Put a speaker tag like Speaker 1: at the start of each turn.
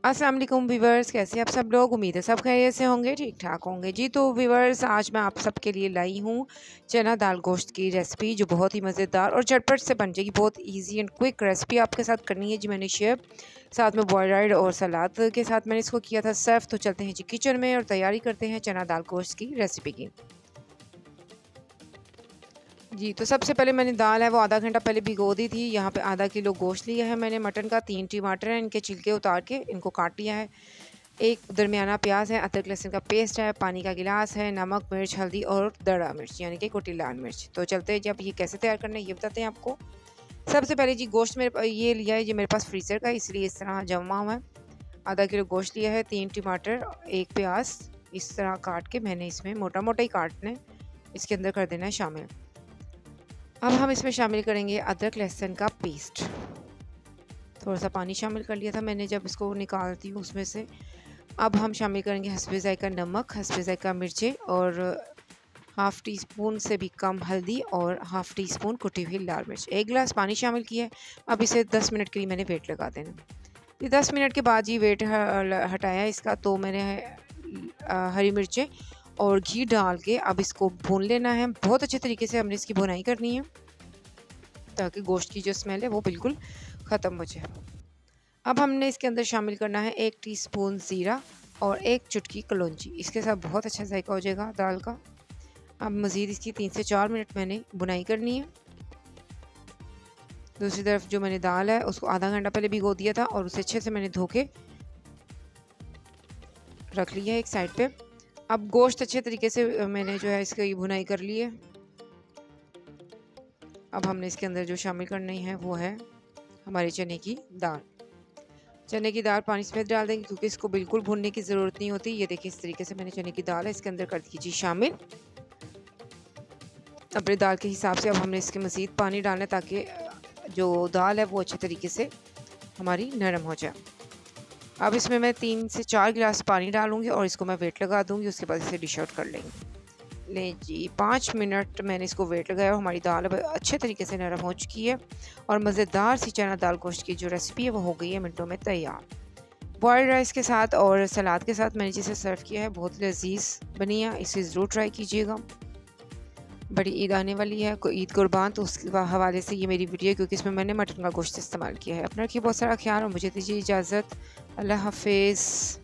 Speaker 1: अस्सलाम वालेकुम व्यूवर्स, कैसे आप सब लोग। उम्मीद है सब खैरियत से होंगे, ठीक ठाक होंगे जी। तो व्यूवर्स, आज मैं आप सबके लिए लाई हूँ चना दाल गोश्त की रेसिपी, जो बहुत ही मज़ेदार और झटपट से बन जाएगी। बहुत इजी एंड क्विक रेसिपी आपके साथ करनी है जी मैंने शेयर, साथ में बॉइल्ड राइस और सलाद के साथ मैंने इसको किया था सर्व। तो चलते हैं जी किचन में और तैयारी करते हैं चना दाल गोश्त की रेसिपी की जी। तो सबसे पहले मैंने दाल है वो आधा घंटा पहले भिगो दी थी। यहाँ पे आधा किलो गोश्त लिया है मैंने मटन का, 3 टमाटर हैं, इनके छिलके उतार के इनको काट लिया है। एक दरमियाना प्याज है, अदरक लहसुन का पेस्ट है, पानी का गिलास है, नमक, मिर्च, हल्दी और दड़ा मिर्च यानी कि कुटी लाल मिर्च। तो चलते हैं जी, अब ये कैसे तैयार करना है ये बताते हैं आपको। सबसे पहले जी गोश्त मेरे ये लिया है, ये मेरे पास फ्रीज़र का, इसलिए इस तरह जमा हुआ है। आधा किलो गोश्त लिया है, 3 टमाटर, 1 प्याज इस तरह काट के मैंने इसमें मोटा मोटा ही काटना है, इसके अंदर कर देना है शामिल। अब हम इसमें शामिल करेंगे अदरक लहसुन का पेस्ट। थोड़ा सा पानी शामिल कर लिया था मैंने जब इसको निकालती हूँ उसमें से। अब हम शामिल करेंगे हस्बे ज़ायका नमक, हस्बे ज़ायका मिर्चें और हाफ़ टी स्पून से भी कम हल्दी और हाफ़ टी स्पून कुटी हुई लाल मिर्च। 1 गिलास पानी शामिल किया है। अब इसे 10 मिनट के लिए मैंने वेट लगा देना। ये 10 मिनट के बाद ये वेट हटाया इसका, तो मैंने हरी मिर्चें और घी डाल के अब इसको भून लेना है। बहुत अच्छे तरीके से हमने इसकी भुनाई करनी है ताकि गोश्त की जो स्मेल है वो बिल्कुल ख़त्म हो जाए। अब हमने इसके अंदर शामिल करना है 1 टीस्पून ज़ीरा और 1 चुटकी कलौंजी। इसके साथ बहुत अच्छा जायका हो जाएगा दाल का। अब मज़ीद इसकी 3 से 4 मिनट मैंने भुनाई करनी है। दूसरी तरफ जो मैंने दाल है उसको आधा घंटा पहले भिगो दिया था और उसे अच्छे से मैंने धो के रख लिया है एक साइड पे। अब गोश्त अच्छे तरीके से मैंने जो है इसकी भुनाई कर ली है। अब हमने इसके अंदर जो शामिल करनी है वो है हमारे चने की दाल। चने की दाल पानी समेत डाल देंगे क्योंकि इसको बिल्कुल भूनने की ज़रूरत नहीं होती। ये देखिए इस तरीके से मैंने चने की दाल है इसके अंदर कर दीजिए शामिल। अपने दाल के हिसाब से अब हमने इसके मज़ीद पानी डालना है ताकि जो दाल है वो अच्छे तरीके से हमारी नरम हो जाए। अब इसमें मैं 3 से 4 गिलास पानी डालूँगी और इसको मैं वेट लगा दूँगी। उसके बाद इसे डिश आउट कर लेंगे। लें जी, 5 मिनट मैंने इसको वेट लगाया और हमारी दाल अब अच्छे तरीके से नरम हो चुकी है और मज़ेदार सी चना दाल गोश्त की जो रेसिपी है वो हो गई है मिनटों में तैयार। बॉइल्ड राइस के साथ और सलाद के साथ मैंने जिसे सर्व किया है, बहुत लजीज बनी है, इसे ज़रूर ट्राई कीजिएगा। बड़ी ईद आने वाली है, कोई ईद कुर्बान, तो उसके हवाले से ये मेरी वीडियो है क्योंकि इसमें मैंने मटन का गोश्त इस्तेमाल किया है। अपना रखिए बहुत सारा ख्याल और मुझे दीजिए इजाज़त। अल्लाह हाफिज़।